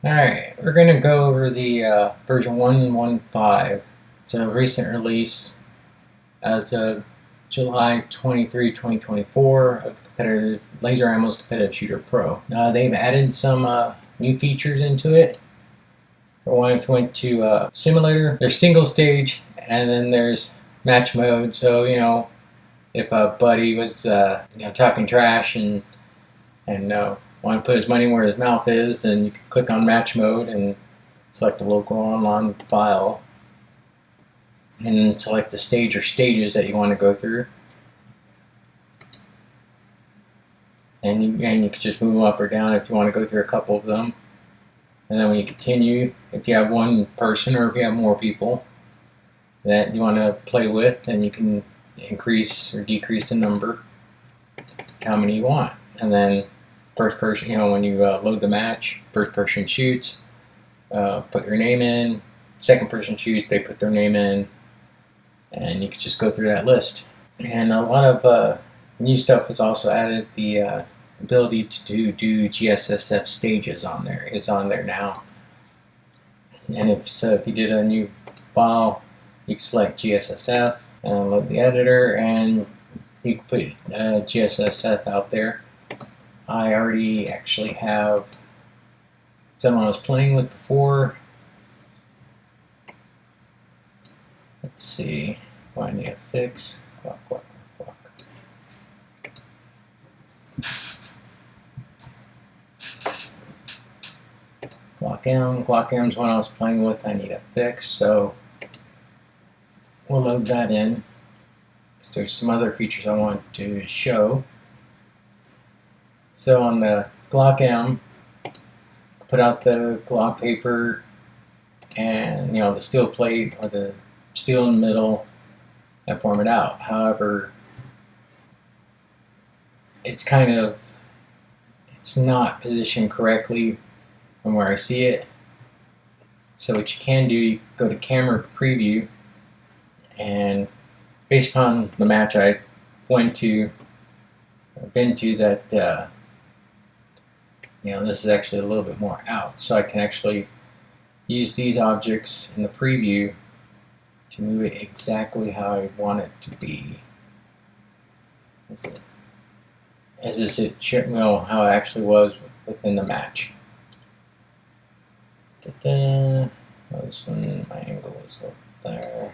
Alright, we're going to go over the version 1.15. It's a recent release as of July 23, 2024 of the competitive Laser Ammo's Competitive Shooter Pro. They've added some new features into it. For one, if you went to simulator, there's single stage and then there's match mode. So, if a buddy was talking trash and want to put his money where his mouth is, and you can click on match mode and select a local online file and select the stage or stages that you want to go through, and you can just move them up or down if you want to go through a couple of them. And then when you continue, if you have one person or if you have more people that you want to play with, then you can increase or decrease the number, how many you want. And then first person, when you load the match, first person shoots, put your name in, second person shoots, they put their name in, and you can just go through that list. And a lot of new stuff is also added. The ability to do GSSF stages is on there now. And if you did a new file, you can select GSSF and load the editor, and you can put GSSF out there. I already actually have someone I was playing with before. Let's see. What I need to fix. Clock. Clock M is one I was playing with. I need to fix. So we'll load that in, because there's some other features I want to show. So on the Glock M, put out the Glock paper and the steel plate or the steel in the middle and form it out. However, it's not positioned correctly from where I see it. So what you can do, you go to camera preview, and based upon the match I've been to, that this is actually a little bit more out, so I can actually use these objects in the preview to move it exactly how I want it to be, as it should, how it actually was within the match. Oh, this one, my angle was up there.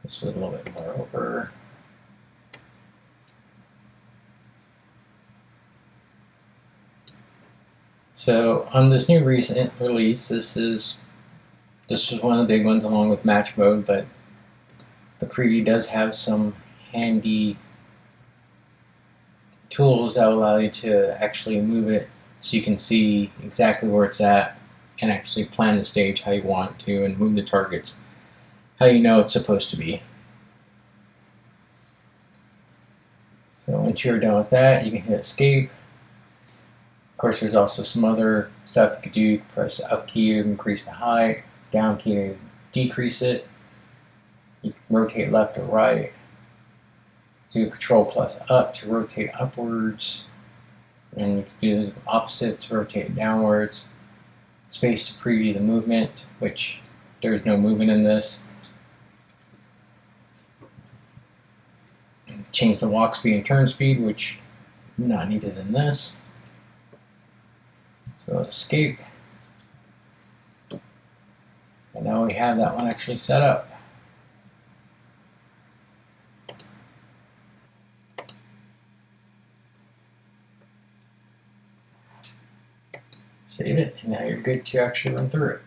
This was a little bit more over. So on this new recent release, this was one of the big ones along with match mode, but the preview does have some handy tools that will allow you to actually move it so you can see exactly where it's at and actually plan the stage how you want to and move the targets how it's supposed to be. So once you're done with that, you can hit escape. Of course, there's also some other stuff you could do. You can press up key to increase the height, down key to decrease it. You can rotate left or right. Do Control plus up to rotate upwards, and you can do the opposite to rotate downwards. Space to preview the movement, which there's no movement in this. And change the walk speed and turn speed, which not needed in this. So escape. And now we have that one actually set up. Save it, and now you're good to actually run through it.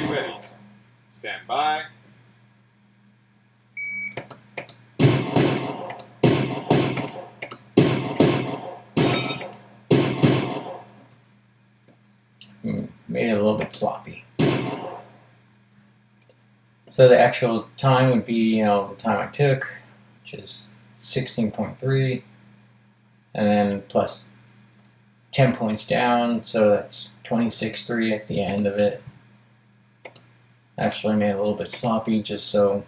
Ready. Stand by. Made it a little bit sloppy. So the actual time would be, the time I took, which is 16.3, and then plus 10 points down, so that's 26.3 at the end of it. Actually made it a little bit sloppy just so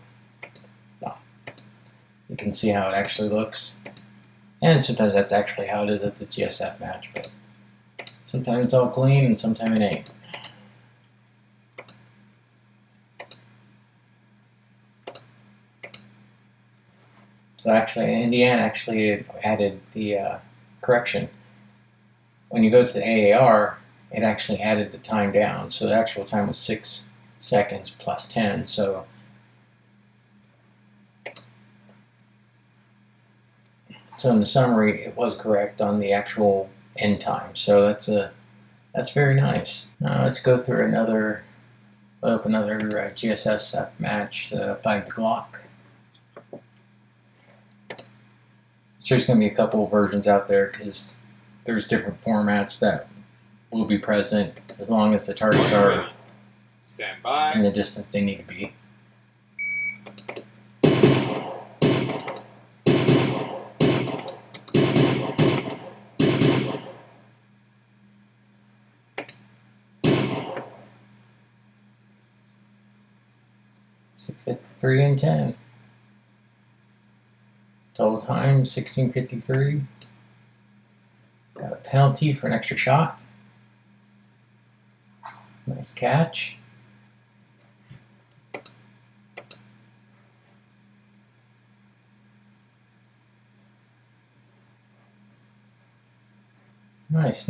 you can see how it actually looks. And sometimes that's actually how it is at the GSF match, but sometimes it's all clean and sometimes it ain't. So actually, Indiana actually added the correction. When you go to the AAR, it actually added the time down. So the actual time was 6 seconds plus 10. So in the summary, it was correct on the actual end time. So that's very nice. Now let's go through another GSSF match by the Glock. So there's going to be a couple of versions out there because there's different formats that will be present as long as the targets are Stand by. in the distance they need to be. .653 and 10. Total time 16:53. Got a penalty for an extra shot. Nice catch. Nice.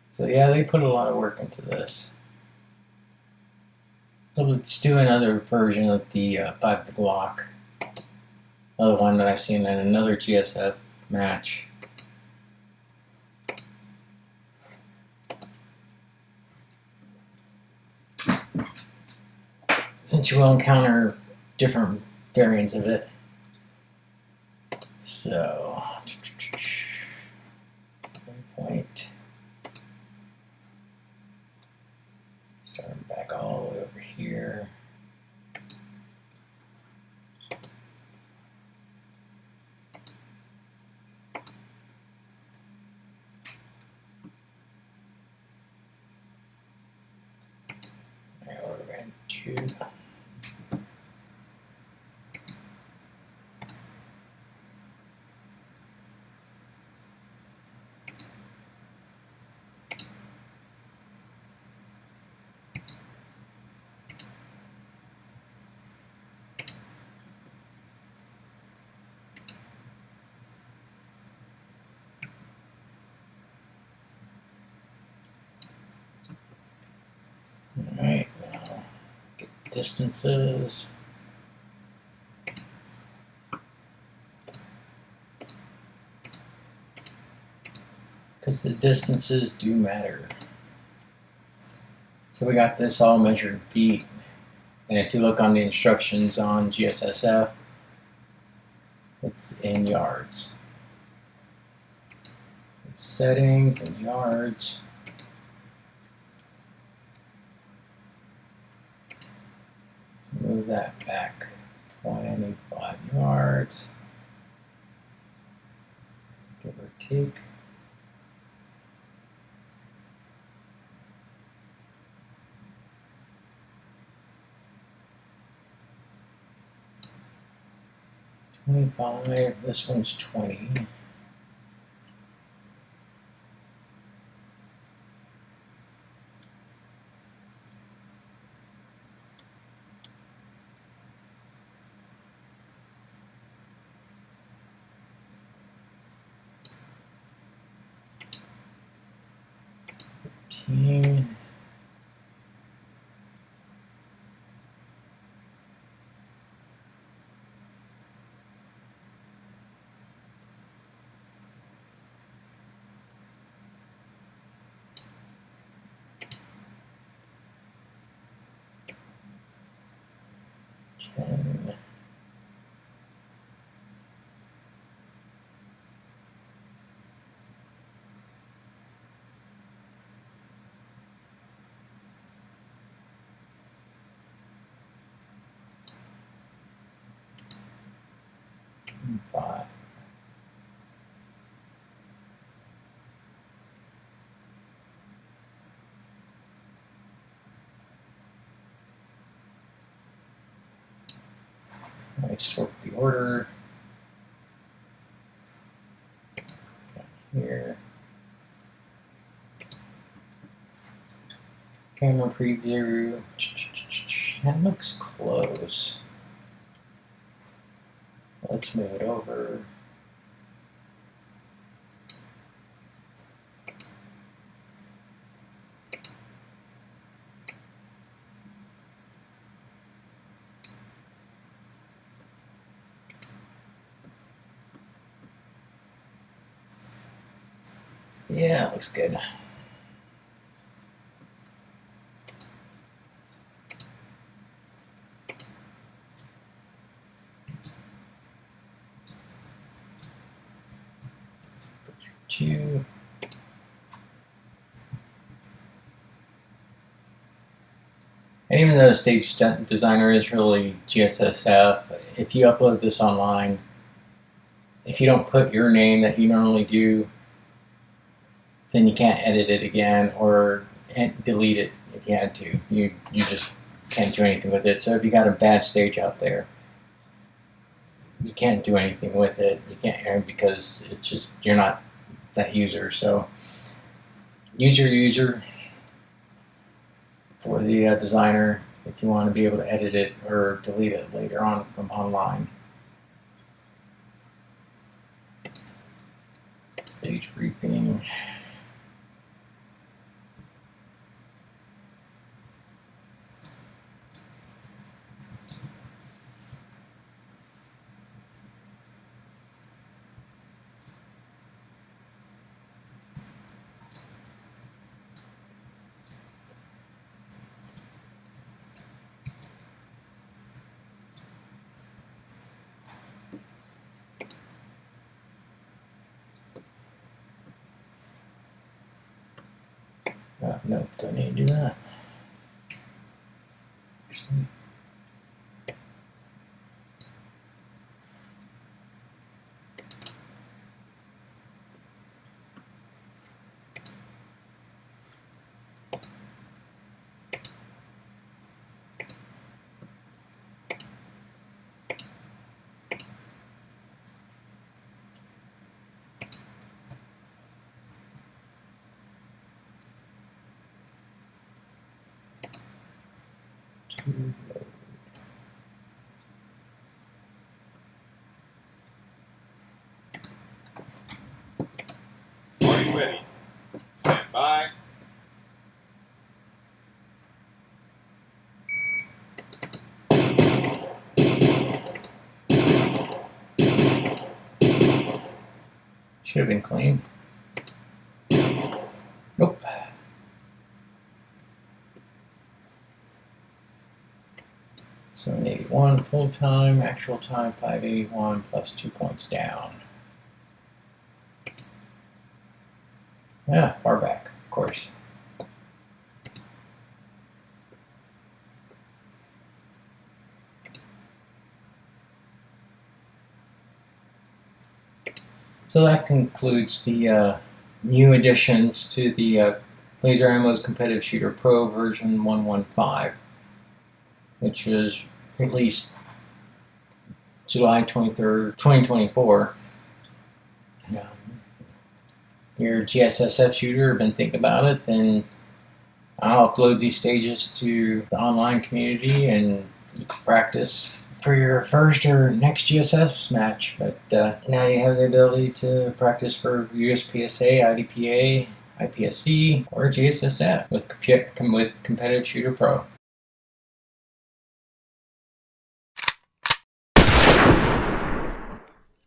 So yeah, they put a lot of work into this. So let's do another version of the by the Glock. Another one that I've seen in another GSF match. Since you will encounter different variants of it. So, point. Starting back all the way over here. Alright, what we're going to do. Alright, now get distances. Because the distances do matter. So we got this all measured in feet. And if you look on the instructions on GSSF, it's in yards. Settings and yards. Let's move that back 25 yards, give or take. This one's 20. Team. 5. I sort the order. Here. Camera preview. That looks close. Let's move it over. Yeah, looks good. Two. And even though Stage Designer is really GSSF, if you upload this online, if you don't put your name that you normally do, then you can't edit it again or delete it if you had to. You just can't do anything with it. So if you got a bad stage out there, you can't do anything with it. You can't, because it's just, you're not that user. So use your user for the designer if you want to be able to edit it or delete it later on from online. Stage briefing. Nope, don't need to do that. Are you ready? Stand by. Should have been clean. Nope. So 781 full time, actual time 581 plus 2 points down. Yeah, far back, of course. So that concludes the new additions to the Laser Ammo's Competitive Shooter Pro version 115, which was released July 23rd, 2024. Your GSSF shooter been thinking about it, then I'll upload these stages to the online community and you can practice for your first or next GSS match. But now you have the ability to practice for USPSA, IDPA, IPSC, or GSSF with Competitive Shooter Pro.